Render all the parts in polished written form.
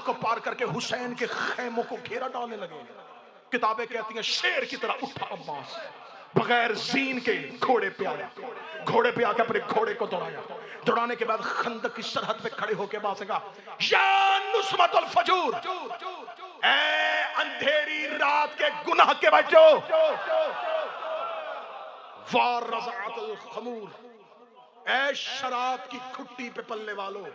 को पार करके हुसैन के खेमों को घेरा डालने लगे। किताबें कहती हैं शेर की तरह उठा अब्बास, बगैर जीन के घोड़े पे आया, घोड़े पे आकर अपने घोड़े को दौड़ाया। दौड़ाने के बाद खंदक की सरहद पे खड़े होकर अब्बास ने कहा, या नुस्रतुल फजूर, ऐ अंधेरी रात के गुनाह के बच्चों, वार रज़अतुल खमूर, ऐ शराब की खुट्टी पे पलने वालों।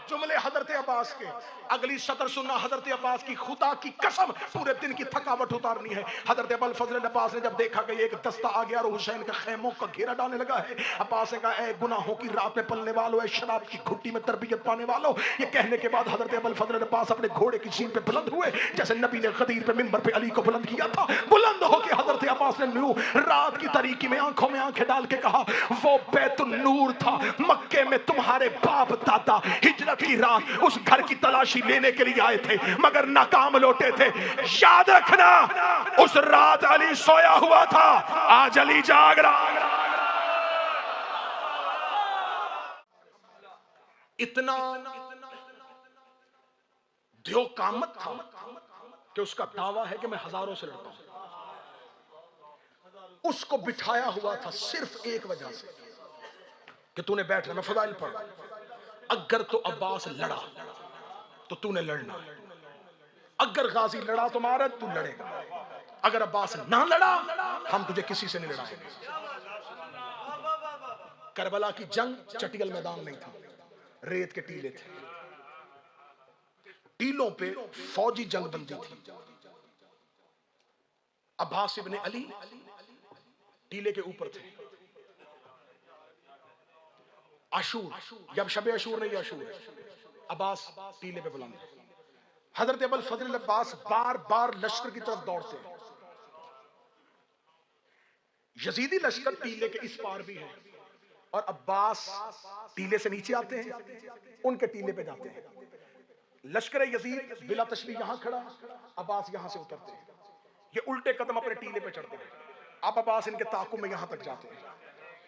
जुमले हजरत अब्बास के। अगली सतर सुनना हजरत अब्बास की, खुदा की कसम पूरे दिन की थकावट उतारनी है। हजरत अबुल फजल अब्बास ने जब देखा कि एक दस्ता आ गया और हुसैन के खेमों का घेरा डालने लगा है, अब्बास ने कहा, ऐ गुनाहों की रात में पलने वालों, ऐ शराब की घुट्टी में तरबियत पाने वालों। ये कहने के बाद हजरत अबुल फजल अब्बास अपने घोड़े की सीन पे बुलंद हुए, जैसे नबी ने गदीर पे मिंबर पे अली को बुलंद किया था। बुलंद होकर हजरत अब्बास ने रात की तारीकी में आंखों में आंखें डाल के कहा, वो बैतुन नूर था मक्के में, तुम्हारे बाप दादा हिजरत की रात उस घर की तलाशी लेने के लिए आए थे मगर नाकाम लौटे थे। याद रखना, उस रात अली सोया हुआ था, आज अली जाग रहा। इतना ध्योकामत था कि उसका दावा है कि मैं हजारों से लड़ता हूं। उसको बिठाया हुआ था सिर्फ एक वजह से कि तूने बैठना। मैं फजाइल पढ़, अगर तो अब्बास लड़ा तो तूने लड़ना है, अगर गाजी लड़ा तो मारा तू लड़ेगा, अगर अब्बास ना लड़ा हम तुझे किसी से नहीं लड़ाएंगे। करबला की जंग चटियल मैदान नहीं था, रेत के टीले थे, टीलों पे फौजी जंग बंदी थी। अब्बास इब्ने अली टीले के ऊपर थे। अशूर, जब शबे अशूर नहीं अशूर है, अब्बास टीले पे बुलंद। हजरत अबुल फजल अब्बास बार बार लश्कर की तरफ दौड़ते हैं। यजीदी लश्कर टीले के इस पार भी है और अब्बास टीले से नीचे आते हैं, उनके टीले पे जाते हैं। लश्कर यजीद बिला तशबीह यहां खड़ा, अब्बास यहां से उतरते हैं, ये उल्टे कदम अपने टीले पे चढ़ते हैं। अब अब्बास इनके ताकुब में यहां तक जाते हैं,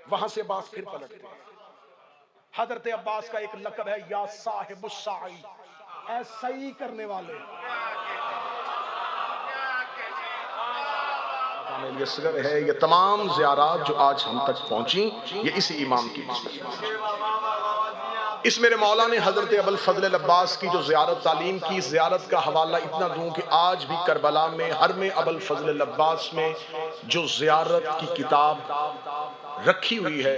वहां से अब्बास फिर पलटते हैं। हजरत अब्बास का एक लक़ब है, या साहिबुस साई, ऐ सही करने वाले। ये है, ये तमाम ज़ियारात जो आज हम तक पहुंची, ये इसी इमाम की। इस मेरे मौला ने हजरत अबुल फजल अब्बास की जो ज़ियारत तालीम की, ज़ियारत का हवाला इतना दूं कि आज भी करबला में हर में अबुल फजल अब्बास में जो ज़ियारत की किताब रखी हुई है,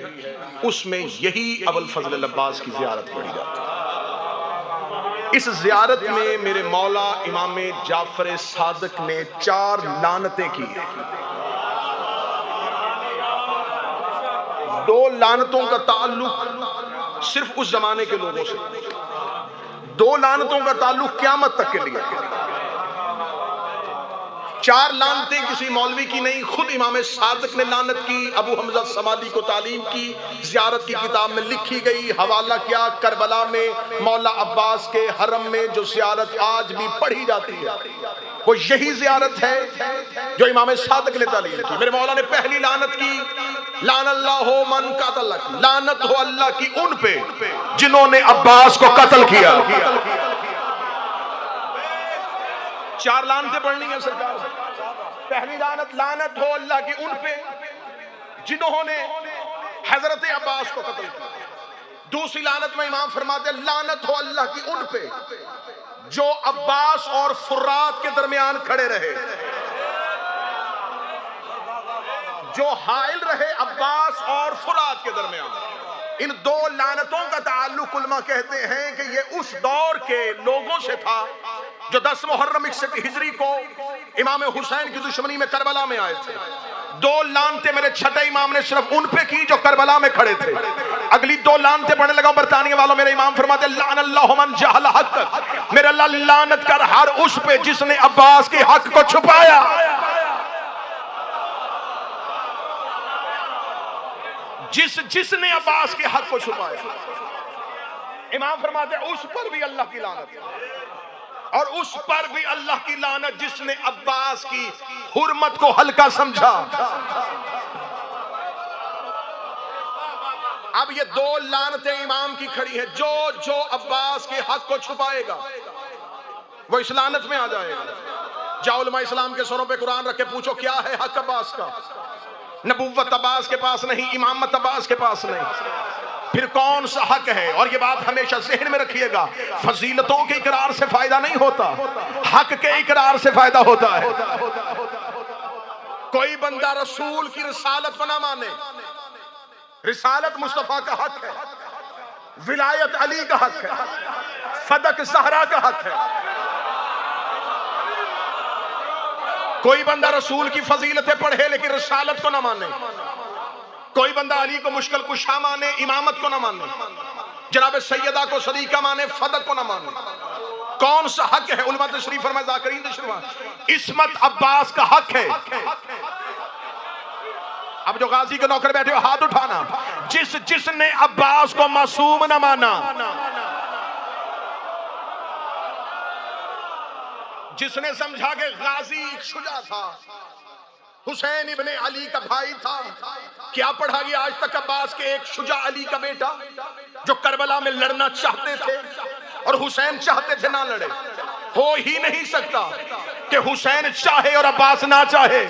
उसमें यही अबुल फजल अब्बास की ज़ियारत पढ़ी जाती है। इस ज़ियारत में मेरे मौला इमाम जाफर सादिक ने 4 लानतें की। 2 लानतों का ताल्लुक सिर्फ उस जमाने के लोगों से, 2 लानतों का ताल्लुक क़यामत तक के लिए। 4 लानतें किसी मौलवी की नहीं, खुद इमाम सादिक ने लानत की, अबू हमजा समादी को तालीम की, ज़ियारत की किताब में लिखी गई। हवाला क्या, करबला में मौला अब्बास के हरम में जो ज़ियारत आज भी पढ़ी जाती है, वो यही ज़ियारत है जो इमाम सादिक ने तालीम की। मेरे मौला ने पहली लानत की, लानल्लाहु मन कतलक, लानत हो अल्लाह की उन पे जिन्होंने अब्बास को कत्ल किया। 4 लानतें पढ़नी है सरकार। पहली लानत, लानत हो अल्लाह की उन पे जिन्होंने हजरत अब्बास को कत्ल किया। दूसरी लानत में इमाम फरमाते हैं, लानत हो अल्लाह की उन पे जो अब्बास और फुर्रात के दरमियान खड़े रहे, जो हाइल रहे अब्बास और फुरात के दरमियान। इन 2 लानतों का ताल्लुक उलमा कहते हैं कि ये उस दौर के लोगों से था जो 10 मुहर्रम 61 हिजरी को इमाम हुसैन की दुश्मनी में करबला में आए थे। 2 लानतें मेरे छठे इमाम ने सिर्फ उन पे की जो करबला में खड़े थे। अगली 2 लानतें पढ़ने लगा बरतानिया वालों, मेरे इमाम फरमाते लानल्लाहु मन जहल हक, मेरा अल्लाह लानत कर हर उस पे जिसने अब्बास के हक को छुपाया। जिसने अब्बास के हक को छुपाया, इमाम फरमाते उस पर भी अल्लाह की लानत है, और उस पर भी अल्लाह की लानत जिसने अब्बास की हुर्मत को हल्का समझा। अब ये दो लानतें इमाम की खड़ी है। जो जो अब्बास के हक को छुपाएगा वो इस लानत में आ जाएगा। जाओ उलमा इस्लाम के सरों पे कुरान रख के पूछो क्या है हक अब्बास का। नबुव्वत अब्बास के पास नहीं, इमामत अब्बास के पास नहीं, फिर कौन सा हक है। और ये बात हमेशा ज़हन में रखिएगा, फजीलतों के इकरार से फायदा नहीं होता, हक के इकरार से फायदा होता है। कोई बंदा रसूल की रिसालत को ना माने, रिसालत मुस्तफा का हक है, विलायत अली का हक है, सदक ज़हरा का हक है। कोई बंदा रसूल की फजीलतें पढ़े लेकिन रिसालत को ना माने, कोई बंदा अली को मुश्किल कुशा माने, इमामत को ना माने, जनाब सैयदा को सदीका माने, फदक को ना माने। कौन सा हक है? उलमा तशरीफ फरमाए, ज़ाकिरीन तशरीफ फरमाए, इस्मत अब्बास का हक है। अब जो गाजी के नौकर बैठे हो हाथ उठाना, जिसने अब्बास को मासूम न माना, जिसने समझा कि गाजी शुजा था, हुसैन इब्ने अली का भाई था, क्या पढ़ा गया आज तक अब्बास के एक शुजा अली का बेटा जो करबला में लड़ना चाहते थे और हुसैन चाहते थे ना लड़े। हो ही नहीं सकता कि हुसैन चाहे और अब्बास ना चाहे।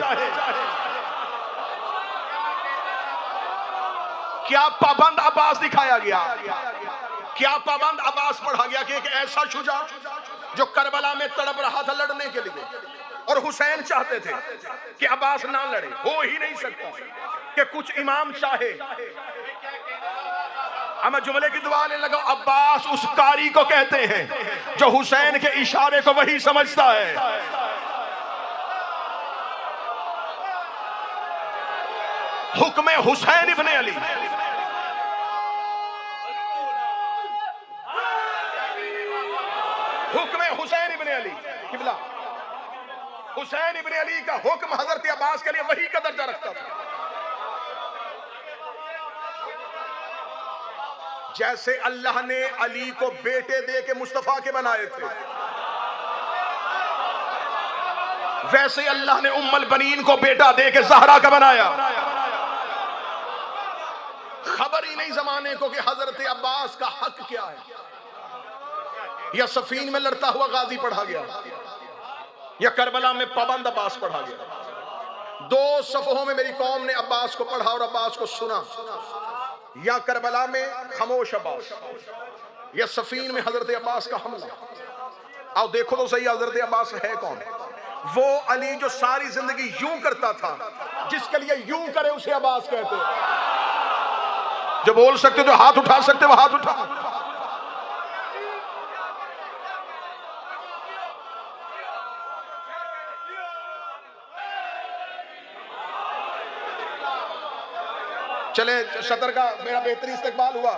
क्या पाबंद अब्बास दिखाया गया, क्या पाबंद अब्बास पढ़ा गया कि एक ऐसा शुजा जो करबला में तड़प रहा था लड़ने के लिए और हुसैन चाहते थे कि अब्बास ना लड़े। हो ही नहीं सकता कि कुछ इमाम चाहे। अब मैं जुमले की दुआ लेने लगा, अब्बास उस कारी को कहते हैं जो हुसैन के इशारे को वही समझता है। हुक्म हुसैन इब्ने अली, हुक्म हुसैन इब्ने अली किबला, हुसैन इब्ने अली का हुक्म हजरत अब्बास के लिए वही का दर्जा रखता था। जैसे अल्लाह ने अली को बेटे दे के मुस्तफा के बनाए थे, वैसे अल्लाह ने उम्मुल बनीन को बेटा दे के ज़हरा का बनाया। खबर ही नहीं जमाने को कि हजरत अब्बास का हक क्या है। या सफीन में लड़ता हुआ गाजी पढ़ा गया, या करबला में पाबंद अब्बास पढ़ा गया। दो सफों में मेरी कौम ने अब्बास को पढ़ा और अब्बास को सुना। या करबला में खामोश अब्बास, या सफीन में हजरत अब्बास का हमला। आओ देखो तो सही हजरत अब्बास है कौन। वो अली जो सारी जिंदगी यूं करता था, जिसके लिए यूं करे उसे अब्बास कहते हैं। जो बोल सकते, जो हाथ उठा सकते वो हाथ उठा। चले सतर का मेरा बेहतरीन इस्तकबाल हुआ।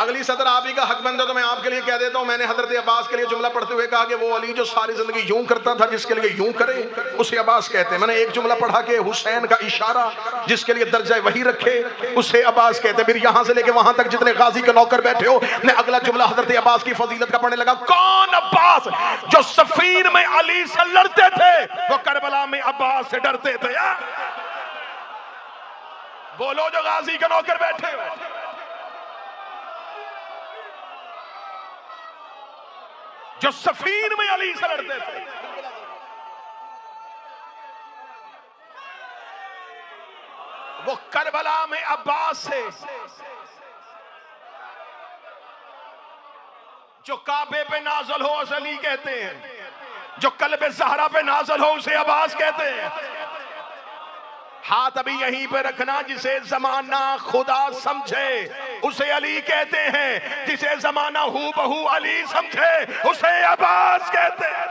अगली सदर आप ही का हक बंद है तो मैं आपके लिए कह देता हूं। मैंने हजरत अब्बास के लिए जुमला पढ़ते हुए कहा कि वो अली जो सारी जिंदगी यूं करता था, जिसके लिए यूं करे उसे अब्बास कहते हैं। मैंने एक जुमला पढ़ा के हुसैन का इशारा जिसके लिए दर्जा वही रखे उसे अब्बास कहते हैं। फिर यहां से लेके वहां तक जितने गाजी के नौकर बैठे हो, मैं अगला जुमला हजरत अब्बास की फजीलत का पढ़ने लगा। कौन अब्बास जो सफीर में अली से लड़ते थे, वो करबला में अब्बास से डरते थे। बोलो जो गाजी के नौकर बैठे हो। जो सफीर में अली से लड़ते थे, वो करबला में अब्बास से, जो काबे पे नाजल हो उसे अली कहते हैं, जो कल्बे ज़हरा पे नाजल हो उसे अब्बास कहते हैं। हाथ अभी यहीं पे रखना। जिसे जमाना खुदा समझे उसे अली कहते हैं, जिसे जमाना हू बहू अली समझे उसे अब्बास कहते हैं।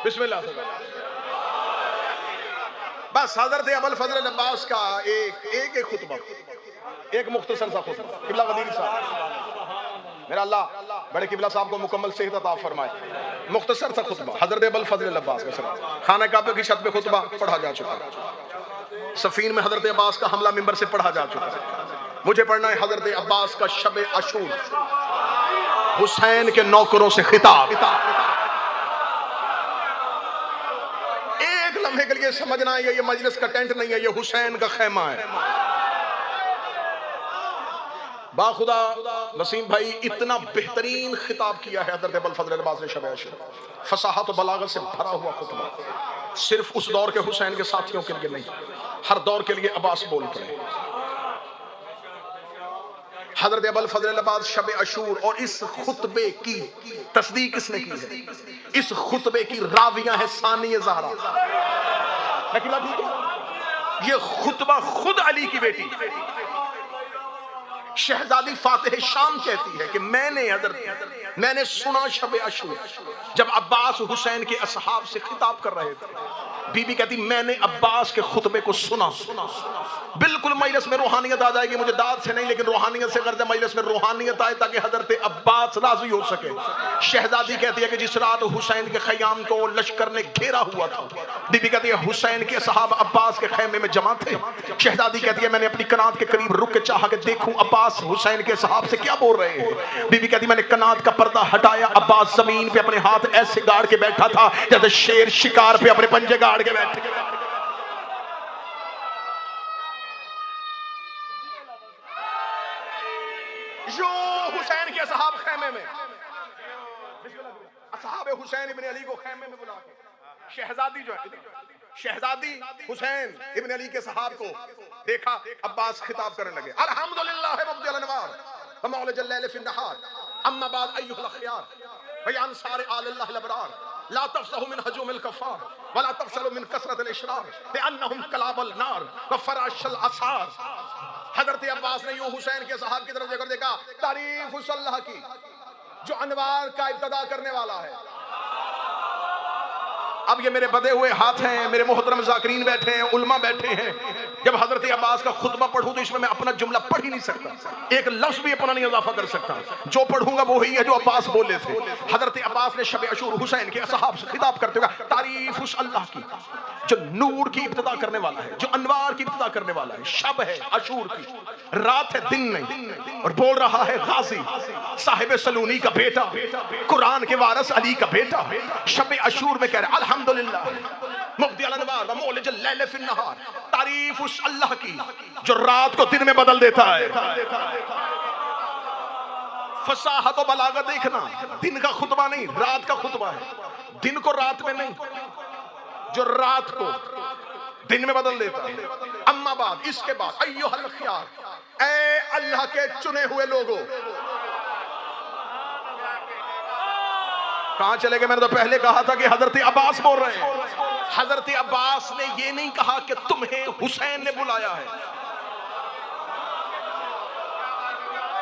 बिस्मिल्लाह। बस हजरत अबुल फजल अब्बास का एक खुतबा, एक मुख्तसर सा खुतबा। किबला गदीरी साहब, मेरा अल्लाह बड़े किबला साहब को मुकम्मल सेहत अता फरमाए। मुख्तसर सा खुतबा हजरत अबुल फजल अब्बास का। खाना काबे की छत पे खुतबा पढ़ा जा चुका है। सफीन में हजरत अब्बास का हमला मिंबर से पढ़ा जा चुका है। मुझे पढ़ना है हजरत अब्बास का शब अशूर, हुसैन के नौकरों से खिताब। एक लम्हे के लिए समझना है ये मजलिस का टेंट नहीं है, ये हुसैन का खेमा है। बाखुदा नसीम भाई इतना बेहतरीन खिताब किया है हजरत अबुल फजल अब्बास ने शब अशूर, फसाहत और बलागत से भरा हुआ खुतबा। सिर्फ उस दौर के हुसैन के साथियों के लिए नहीं, हर दौर के लिए अब्बास बोल पड़े। हजरत अबुल फजल अब्बास शब अशूर, और इस खुतबे की तस्दीक किसने की है? इस खुतबे की रावियां है सानिया ज़हरा। ये खुतबा खुद अली की बेटी शहजादी फातिह शाम कहती है कि मैंने सुना शब अशूर जब अब्बास हुसैन के असहाब से खिताब कर रहे थे। बीबी कहती मैंने अब्बास के खुतबे को सुना। बिल्कुल मजलिस में रूहानियत आ जाएगी, मुझे दाद से नहीं लेकिन रूहानियत से गर्ज मजलिस में रूहानियत आए ताकि हजरत अब्बास राजी हो सके। शहजादी कहती है कि जिस रात हुसैन के खयाम को लश्कर ने घेरा हुआ था, बीबी कहती है हुसैन के असहाब अब्बास के खैमे में जमा थे। शहजादी कहती है मैंने अपनी कनात के करीब रुक के चाहा कि देखूं अब्बास हुसैन के असहाब से क्या बोल रहे हैं। बीबी कहती मैंने कनात का पर्दा हटाया, अब्बास जमीन पे अपने हाथ ऐसे गाड़ के बैठा था जैसे शेर शिकार पे अपने पंजे गाड़ के बैठे। जो हुसैन के असहाब खैमे में, असहाब हुसैन इब्न अली को खैमे में बुला के शहजादी जो है, शहजादी हुसैन इब्न अली के सहाब को देखा, अब्बास खिताब करने लगे अल्हम्दुलिल्लाह मुब्दिल अनवार व मौला जल्लैल फिन नहार अम्मा बाद अय्युहल अखयार व या अंसार आलिल्लाह अबरार ला तफसहु मिन हजूमिल कफ़ार व ला तफशलु मिन कसरतिल इशरार लिअन्नहुम कलाबल नार व फराशल असार। हजरत अब्बास ने यूं हुसैन के सहाब की तरफ देखकर देखा, तारीफ उस अल्लाह की जो अनवार का इब्तिदा करने वाला है। अब ये मेरे बदे हुए हाथ हैं, मेरे मोहतरम ज़ाकिरीन बैठे हैं, उल्मा बैठे हैं। जब हजरत अब्बास का खुतबा पढ़ूं तो इसमें मैं अपना जुमला पढ़ ही नहीं सकता, एक लफ्ज भी अपना नहीं इजाफा कर सकता। जो पढ़ूंगा वो ही है जो अब्बास बोले थे। हजरत अब्बास ने शब अशूर हुसैन के असहाब से खिताब करते हुए तारीफ उस अल्लाह की जो नूर की इब्तिदा करने वाला है, जो अनवार की इब्तिदा करने वाला है। शब है अशूर की, रात है दिन नहीं। और बोल रहा है गाजी साहिब सलूनी का बेटा, कुरान के वारिस अली का बेटा। शब अशूर में कह रहे अल्हम्दुलिल्लाह मुब्दिल अनवार व मौला जल्लैल फिन नहार, तारीफ उस अल्लाह की जो रात को दिन में बदल देता है। फसाहत और बलागत देखना, दिन का खुतबा नहीं रात का खुतबा है। दिन को रात में नहीं, जो रात को दिन में बदल देता है। अम्मा बाद, इसके बाद अय्युहल खियार, ऐ अल्लाह के चुने हुए लोगों। कहां चले गए? मैंने तो पहले कहा था कि हजरत अब्बास बोल रहे हैं। हजरत अब्बास ने ये नहीं कहा कि तुम्हें हुसैन ने बुलाया है।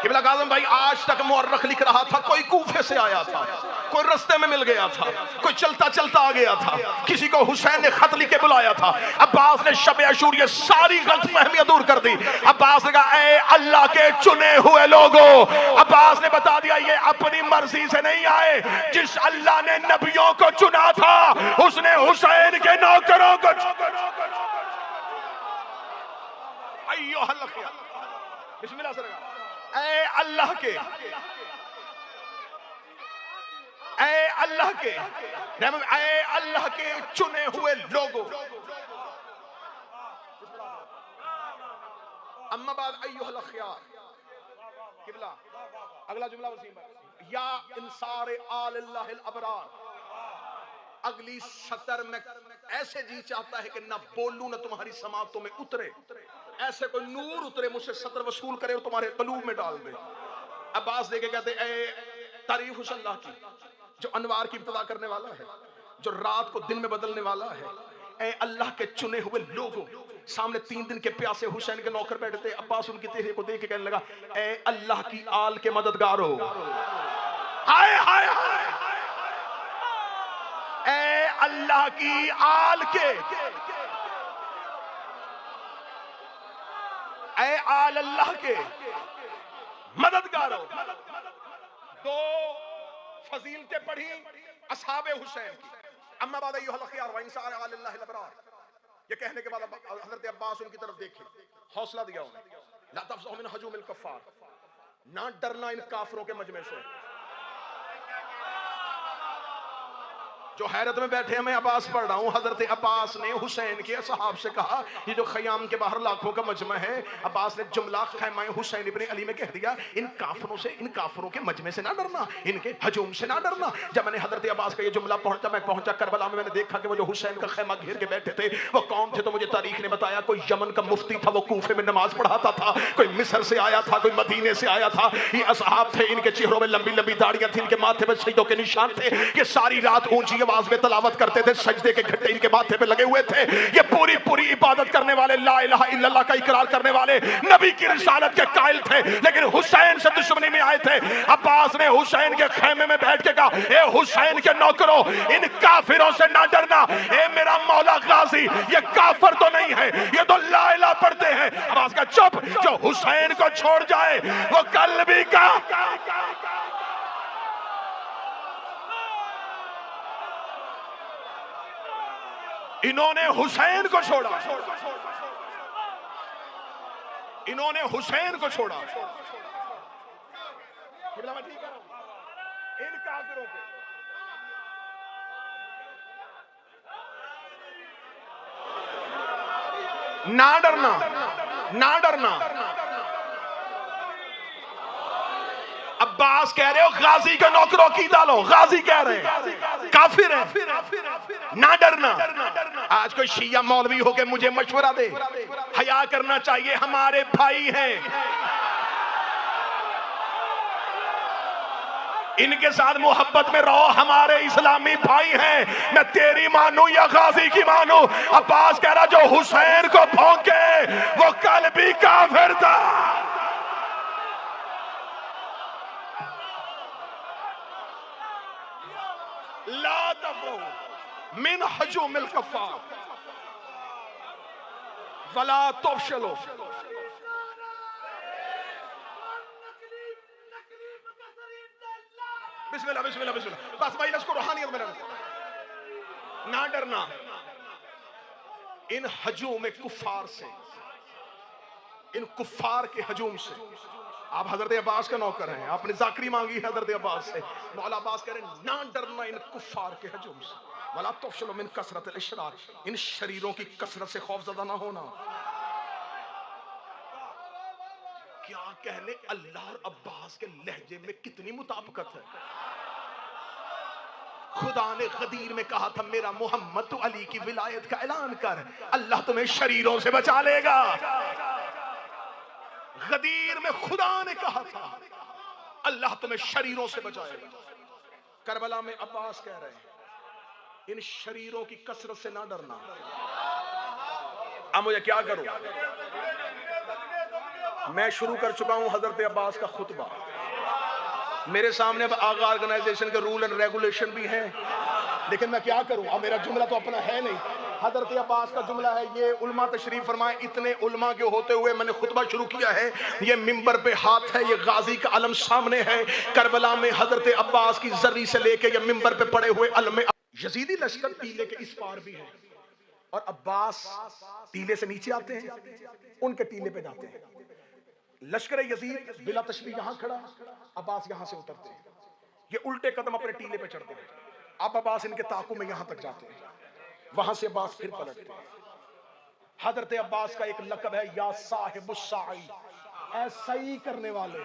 किबला काज़म भाई आज तक मुअर्रख लिख रहा था, कोई कूफे से आया था, कोई रास्ते में मिल गया था, कोई चलता चलता आ गया था, किसी को हुसैन ने खत लिख के बुलाया था। अब्बास ने शब अशूर ये सारी गलतफहमियां दूर कर दी। अब्बास ने कहा ऐ अल्लाह के चुने हुए लोगों। अब्बास ने बता दिया ये अपनी मर्जी से नहीं आए, जिस अल्लाह ने नबियों को चुना था उसने हुसैन के नौकरों को बिस्मिल्लाह से लगा। ऐ अल्लाह के, ऐ अल्लाह के, ऐ अल्लाह के चुने हुए लोगों। अम्मा बाद अय्युहल अखयार, किबला अगला जुमला वसीम भाई, या इंसार आलिल्लाहिल अबरार। अगली सतर में ऐसे जी चाहता है कि ना बोलूं ना तुम्हारी समातों में उतरे, ऐसे कोई नूर उतरे मुझसे सतर वसूल करे और तुम्हारे कलूब में डाल दे। अब्बास देखे कहते ऐ तारीफ उस अल्लाह की जो अनवार की इब्तिदा करने वाला है, जो रात को दिन में बदलने वाला है। ऐ अल्लाह के चुने हुए लोगों। सामने 3 दिन के प्यासे हुसैन के नौकर बैठे थे। अब्बास उनके चेहरे को देख के कहने लगा ऐ अल्लाह की आल के मददगारों, हाय हाय हाय, ऐ अल्लाह की आल के, ऐ आल अल्लाह के मददगारों। 2 फजीलतें पढ़ी असहाबे हुसैन की। अम्मा बाद अय्युहल खियार व इंसार आलिल्लाहिल अबरार। ये कहने के बाद हजरत अब्बास उनकी तरफ देखे, हौसला दिया उन्हें, ला तफज़अ मिन हजूमिल कफ़ार, ना डरना इन काफिरों के मजमे से। जो हैरत में बैठे हैं, मैं अब्बास पढ़ रहा हूँ, हजरत अब्बास ने हुसैन के असहाब से कहा, ये जो खयाम के बाहर लाखों का मजमा है, अब्बास ने जुमला खैमा हुसैन इब्न अली में कह दिया, इन काफिरों से, इन काफिरों के मजमे से ना डरना, इनके हजूम से ना डरना। जब मैंने हजरत अब्बास का ये जुमला पहुंचा करबला में, मैंने देखा कि वो जो हुसैन का खैमा घेर के बैठे थे वो कौन थे, तो मुझे तारीख ने बताया कोई यमन का मुफ्ती था, वो कूफे में नमाज पढ़ाता था, कोई मिस्र से आया था, कोई मदीने से आया था। ये असहाब थे, इनके चेहरों में लंबी लंबी दाढ़ियां थी, इनके माथे में सजदों के निशान थे, ये सारी रात ऊंची आवाज में तलावत करते थे, सजदे के घंटे इनके माथे पे लगे हुए थे। ये पूरी पूरी इबादत करने वाले, ला इलाहा इल्लल्लाह का इकरार करने वाले, नबी की रिसालत के कायल थे, लेकिन हुसैन से दुश्मनी में आए थे। अब्बास ने हुसैन के खेमे में बैठ के कहा, ए हुसैन के नौकरों, इन काफिरों से ना डरना। ए मेरा मौला गाजी, ये काफिर तो नहीं है, ये तो ला इलाहा पढ़ते हैं। अब्बास का चुप, जो हुसैन को छोड़ जाए वो कल भी का इन्होंने हुसैन को छोड़ा, इन्होंने हुसैन को छोड़ा। इन काफिरों पे ना डरना, ना डरना। अब्बास कह रहे हो गाजी के नौकरों की डालो, गाजी कह रहे हैं काफिर है, ना डरना। आज कोई शिया मौलवी होके मुझे मशवरा दे, हया करना चाहिए, हमारे भाई हैं, इनके साथ मोहब्बत में रहो, हमारे इस्लामी भाई हैं। मैं तेरी मानू या गाजी की मानू? अब्बास कह रहा जो हुसैन को भौंके वो कल भी काफिर था। ला तफरहू मिन हजूमिल कफ़ार वला तफशलू। बिस्मिल्लाह बिस्मिल्लाह बिस्मिल्लाह। बस भाई इसको रूहानियत में ना डरना इन हजूम कुफार से, इन कुफार के हजूम से। आप हजरत अब्बास का नौकर हैं, आपने जाकरी मांगी हजरत अब्बास से, मौला अब्बास कह रहे हैं ना डरना इन कुफार के हजूम से, वला तफशलू मिन कसरत अल-इशरार, इन शरीरों की कसरत से खौफजदा ना होना। क्या कहने, अल्लाह और अब्बास के लहजे में कितनी मुताबिकत है। खुदा ने गदीर में कहा था मेरा मोहम्मद तो अली की विलायत का ऐलान कर, अल्लाह तुम्हें शरीरों से बचा लेगा। गदीर में खुदा ने कहा था अल्लाह तुम्हें शरीरों से बचाएगा। करबला में अब्बास कह रहे हैं इन शरीरों की कसरत से ना डरना। अब मुझे क्या करूं? मैं शुरू कर चुका हूं हजरत अब्बास का खुतबा। मेरे सामने अब आगा ऑर्गेनाइजेशन के रूल एंड रेगुलेशन भी हैं, लेकिन मैं क्या करूं, अब मेरा जुमला तो अपना है नहीं। हजरत अब्बास का जुमला है, ये उल्मा तशरीफ फरमाए, इतने उल्मा के होते हुए मैंने खुतबा शुरू किया है। ये मिंबर पे हाथ है, ये गाजी का अलम सामने है। करबला में हजरत अब्बास की जर्री से लेके ये मिंबर पे पड़े हुए अलम, यजीदी लश्कर टीले के इस पार भी है और अब्बास टीले से नीचे आते हैं, उनके टीले पे जाते हैं। लश्कर यजीद बिला तशबीह यहां खड़ा, अब्बास यहां से उतरते हैं, ये उल्टे कदम अपने टीले पे चढ़ते हैं। अब अब्बास इनके ताकू में यहां तक जाते हैं, वहां से अब्बास फिर पलटते हैं। हजरत अब्बास का एक लक़ब है या साहिबुस साई, ऐ सही करने वाले।